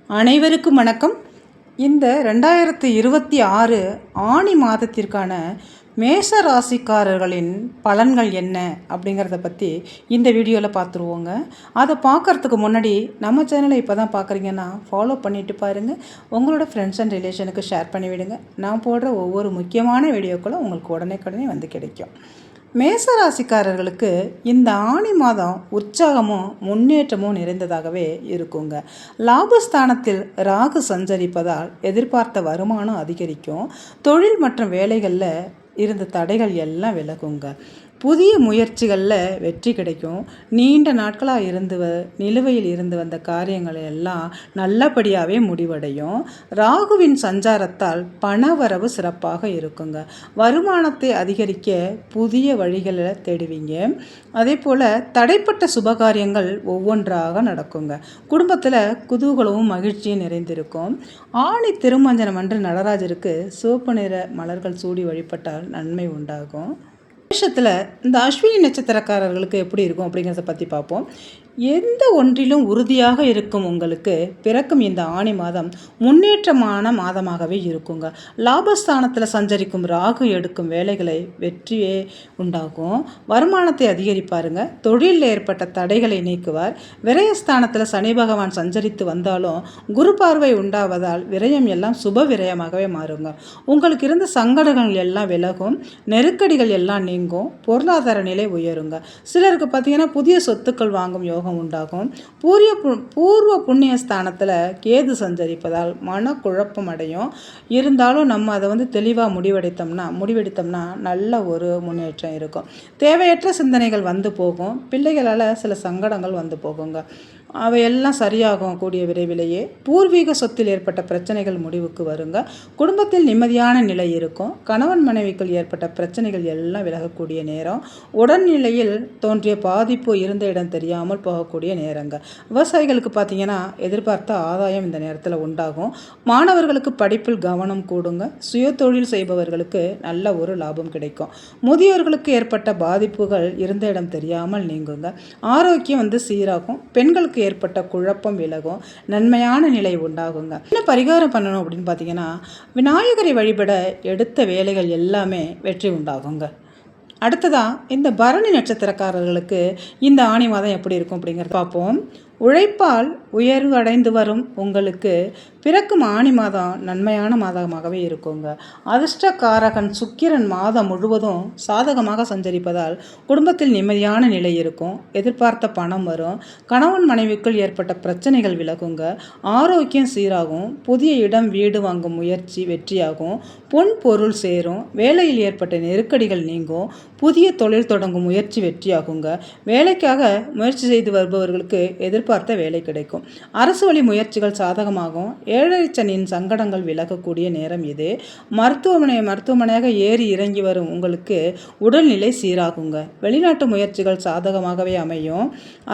அனைவருக்கும் வணக்கம். இந்த 2026 ஆனி மாதத்திற்கான மேஷ ராசிக்காரர்களின் பலன்கள் என்ன அப்படிங்கிறத பற்றி இந்த வீடியோவில் பார்த்துருவோங்க. அதை பார்க்குறதுக்கு முன்னாடி நம்ம சேனலை இப்போ தான் பார்க்குறீங்கன்னா ஃபாலோ பண்ணிவிட்டு பாருங்கள். உங்களோட ஃப்ரெண்ட்ஸ் அண்ட் ரிலேஷனுக்கு ஷேர் பண்ணிவிடுங்க. நான் போடுற ஒவ்வொரு முக்கியமான வீடியோக்களும் உங்களுக்கு உடனே வந்து கிடைக்கும். மேசராசிக்காரர்களுக்கு இந்த ஆனி மாதம் உற்சாகமும் முன்னேற்றமும் நிறைந்ததாகவே இருக்குங்க. லாபஸ்தானத்தில் ராகு சஞ்சரிப்பதால் எதிர்பார்த்த வருமானம் அதிகரிக்கும். தொழில் மற்றும் வேலைகளில் இருந்த தடைகள் எல்லாம் விலகுங்க. புதிய முயற்சிகளில் வெற்றி கிடைக்கும். நீண்ட நாட்களாக நிலுவையில் இருந்து வந்த காரியங்கள் எல்லாம் நல்லபடியாகவே முடிவடையும். ராகுவின் சஞ்சாரத்தால் பணவரவு சிறப்பாக இருக்குங்க. வருமானத்தை அதிகரிக்க புதிய வழிகளை தேடுவீங்க. அதே போல் தடைப்பட்ட சுபகாரியங்கள் ஒவ்வொன்றாக நடக்குங்க. குடும்பத்தில் குதூகலமும் மகிழ்ச்சியும் நிறைந்திருக்கும். ஆணி திருமஞ்சனம் அன்று நடராஜருக்கு சிவப்பு நிற மலர்கள் சூடி வழிபட்டால் நன்மை உண்டாகும். மேஷத்தில் இந்த அஸ்வினி நட்சத்திரக்காரர்களுக்கு எப்படி இருக்கும் அப்படிங்கிறத பற்றி பார்ப்போம். எந்த ஒன்றிலும் உறுதியாக இருக்கும் உங்களுக்கு பிறக்கும் இந்த ஆனி மாதம் முன்னேற்றமான மாதமாகவே இருக்குங்க. லாபஸ்தானத்தில் சஞ்சரிக்கும் ராகு எடுக்கும் வேலைகளை வெற்றியே உண்டாகும். வருமானத்தை அதிகரிப்பாருங்க. தொழிலில் ஏற்பட்ட தடைகளை நீக்குவார். விரயஸ்தானத்தில் சனி பகவான் சஞ்சரித்து வந்தாலும் குரு பார்வை உண்டாவதால் விரயம் எல்லாம் சுப விரயமாகவே மாறுங்க. உங்களுக்கு இருந்த சங்கடங்கள் எல்லாம் விலகும். நெருக்கடிகள் எல்லாம் நீங்கும். பொருளாதார நிலை உயருங்க. சிலருக்கு பார்த்தீங்கன்னா புதிய சொத்துக்கள் வாங்கும் யோகம் உண்டாகும். பூர்வ புண்ணிய ஸ்தானத்தில் கேது சஞ்சரிப்பதால் மனக்குழப்பம் அடையும். இருந்தாலும் நம்ம அதை தெளிவாக முடிவெடுத்தோம்னா நல்ல ஒரு முன்னேற்றம் இருக்கும். தேவையற்ற சிந்தனைகள் வந்து போகும். பிள்ளைகளால் சில சங்கடங்கள் வந்து போகுங்க. அவையெல்லாம் சரியாகும் கூடிய விரைவிலேயே. பூர்வீக சொத்தில் ஏற்பட்ட பிரச்சனைகள் முடிவுக்கு வருங்க. குடும்பத்தில் நிம்மதியான நிலை இருக்கும். கணவன் மனைவிக்குள் ஏற்பட்ட பிரச்சனைகள் எல்லாம் விலகக்கூடிய நேரம். உடல்நிலையில் தோன்றிய பாதிப்பு இருந்த இடம் தெரியாமல் போகக்கூடிய நேரங்க. விவசாயிகளுக்கு பார்த்தீங்கன்னா எதிர்பார்த்த ஆதாயம் இந்த நேரத்தில் உண்டாகும். மாணவர்களுக்கு படிப்பில் கவனம் கூடுங்க. சுய தொழில் செய்பவர்களுக்கு நல்ல ஒரு லாபம் கிடைக்கும். முதியோர்களுக்கு ஏற்பட்ட பாதிப்புகள் இருந்த இடம் தெரியாமல் நீங்குங்க. ஆரோக்கியம் சீராகும். பெண்களுக்கு ஏற்பட்ட குழப்பம் விலகும். நன்மையான நிலை உண்டாகுங்க. என்ன பரிகாரம் பண்ணணும் அப்படின்னு பார்த்தீங்கன்னா, விநாயகரை வழிபட எடுத்த வேலைகள் எல்லாமே வெற்றி உண்டாகுங்க. அடுத்ததா இந்த பரணி நட்சத்திரக்காரர்களுக்கு இந்த ஆனி மாதம் எப்படி இருக்கும் அப்படிங்கிறத பார்ப்போம். உழைப்பால் உயர்வு அடைந்து வரும் உங்களுக்கு பிறக்கும் ஆனி மாதம் நன்மையான மாதமாகவே இருக்குங்க. அதிர்ஷ்டக்காரகன் சுக்கிரன் மாதம் முழுவதும் சாதகமாக சஞ்சரிப்பதால் குடும்பத்தில் நிம்மதியான நிலை இருக்கும். எதிர்பார்த்த பணம் வரும். கணவன் மனைவிக்குள் ஏற்பட்ட பிரச்சனைகள் விலகுங்க. ஆரோக்கியம் சீராகும். புதிய இடம் வீடு வாங்கும் முயற்சி வெற்றியாகும். பொன் பொருள் சேரும். வேலையில் ஏற்பட்ட நெருக்கடிகள் நீங்கும். புதிய தொழில் தொடங்கும் முயற்சி வெற்றியாகுங்க. வேலைக்காக முயற்சி செய்து வருபவர்களுக்கு எதிர்பார்த்த வேலை கிடைக்கும். அரசு வழி முயற்சிகள் சாதகமாகும். ஏழரை சனியின் சங்கடங்கள் விலகக்கூடிய நேரம் இது. மருத்துவமனையாக ஏறி இறங்கி வரும் உங்களுக்கு உடல்நிலை சீராகுங்க. வெளிநாட்டு முயற்சிகள் சாதகமாகவே அமையும்.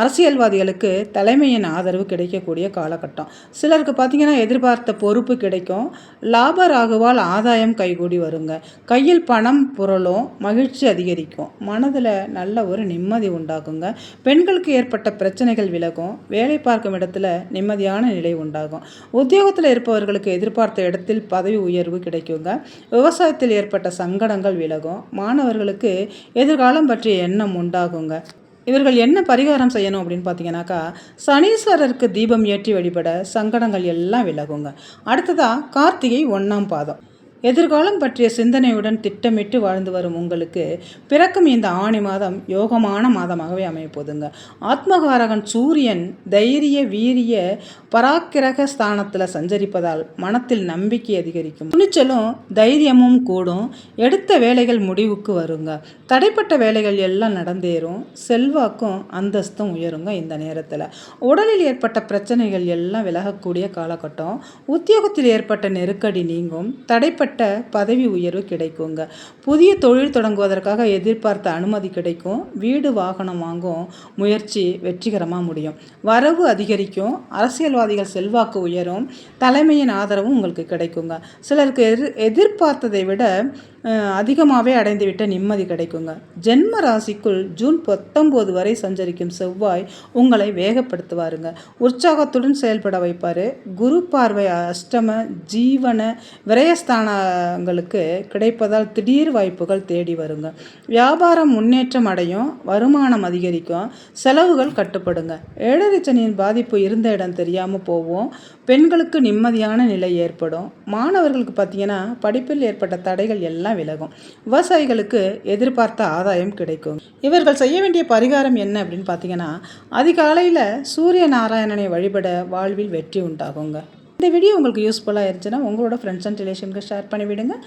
அரசியல்வாதிகளுக்கு தலைமையின் ஆதரவு கிடைக்கக்கூடிய காலகட்டம். சிலருக்கு பார்த்தீங்கன்னா எதிர்பார்த்த பொறுப்பு கிடைக்கும். லாப ராகுவால் ஆதாயம் கைகூடி வருங்க. கையில் பணம் புரளும். மகிழ்ச்சி அதிகரிக்கும். மனதில் நல்ல ஒரு நிம்மதி உண்டாகுங்க. பெண்களுக்கு ஏற்பட்ட பிரச்சனைகள் விலகும். வேலை பார்க்கும் இடத்துல நிம்மதியான நிலை உண்டாகும். உத்தியோகத்தில் இருப்பவர்களுக்கு எதிர்பார்த்த இடத்தில் பதவி உயர்வு கிடைக்குங்க. விவசாயத்தில் ஏற்பட்ட சங்கடங்கள் விலகும். மாணவர்களுக்கு எதிர்காலம் பற்றிய எண்ணம் உண்டாகுங்க. இவர்கள் என்ன பரிகாரம் செய்யணும் அப்படின்னு பார்த்தீங்கன்னாக்கா, சனீஸ்வரருக்கு தீபம் ஏற்றி வழிபட சங்கடங்கள் எல்லாம் விலகுங்க. அடுத்ததாக கார்த்திகை 1ஆம் பாதம். எதிர்காலம் பற்றிய சிந்தனையுடன் திட்டமிட்டு வாழ்ந்து வரும் உங்களுக்கு பிறக்கும் இந்த ஆனி மாதம் யோகமான மாதமாகவே அமையப்போதுங்க. ஆத்மகாரகன் சூரியன் தைரிய வீரிய பராக்கிரக ஸ்தானத்தில் சஞ்சரிப்பதால் மனத்தில் நம்பிக்கை அதிகரிக்கும். துணிச்சலும் தைரியமும் கூடும். எடுத்த வேலைகள் முடிவுக்கு வருங்க. தடைப்பட்ட வேலைகள் எல்லாம் நடந்தேறும். செல்வாக்கும் அந்தஸ்தும் உயருங்க. இந்த நேரத்தில் உடலில் ஏற்பட்ட பிரச்சனைகள் எல்லாம் விலகக்கூடிய காலகட்டம். உத்தியோகத்தில் ஏற்பட்ட நெருக்கடி நீங்கும். தடைப்பட்ட எதிர்பார்க்கப்பட்ட பதவி உயர்வு கிடைக்குங்க. புதிய தொழில் தொடங்குவதற்காக எதிர்பார்த்த அனுமதி கிடைக்கும். வீடு வாகனம் வாங்கும் முயற்சி வெற்றிகரமாக முடியும். வரவு அதிகரிக்கும். அரசியல்வாதிகள் செல்வாக்கு உயரும். தலைமையின் ஆதரவும் உங்களுக்கு கிடைக்குங்க. சிலருக்கு எதிர்பார்த்ததை விட அதிகமாகவே அடைந்துவிட்ட நிம்மதி கிடைக்குங்க. ஜென்ம ராசிக்குள் ஜூன் 19 வரை சஞ்சரிக்கும் செவ்வாய் உங்களை வேகப்படுத்துவாருங்க. உற்சாகத்துடன் செயல்பட வைப்பார். குரு பார்வை அஷ்டம ஜீவன விரயஸ்தானங்களுக்கு கிடைப்பதால் திடீர் வாய்ப்புகள் தேடி வருங்க. வியாபாரம் முன்னேற்றம் அடையும். வருமானம் அதிகரிக்கும். செலவுகள் கட்டுப்படுங்க. ஏழரை சனியின் பாதிப்பு இருந்த இடம் தெரியாமல் போவோம். பெண்களுக்கு நிம்மதியான நிலை ஏற்படும். மாணவர்களுக்கு பார்த்தீங்கன்னா படிப்பில் ஏற்பட்ட தடைகள் எல்லாம் விலகும். விவசாயிகளுக்கு எதிர்பார்த்த ஆதாயம் கிடைக்கும். இவர்கள் செய்ய வேண்டிய பரிகாரம் என்ன அப்படின்னு பார்த்தீங்கன்னா, அதிகாலையில் சூரிய நாராயணனை வழிபட வாழ்வில் வெற்றி உண்டாகுங்க. இந்த வீடியோ உங்களுக்கு யூஸ்ஃபுல்லாக இருந்துச்சுன்னா உங்களோட ஃப்ரெண்ட்ஸ் அண்ட் ரிலேஷனுக்கு ஷேர் பண்ணிவிடுங்க.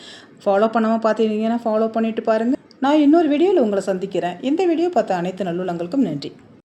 ஃபாலோ பண்ணாமல் பார்த்துருந்தீங்கன்னா ஃபாலோ பண்ணிவிட்டு பாருங்கள். நான் இன்னொரு வீடியோவில் உங்களை சந்திக்கிறேன். இந்த வீடியோ பார்த்த அனைத்து நல்லுள்ளங்களுக்கும் நன்றி.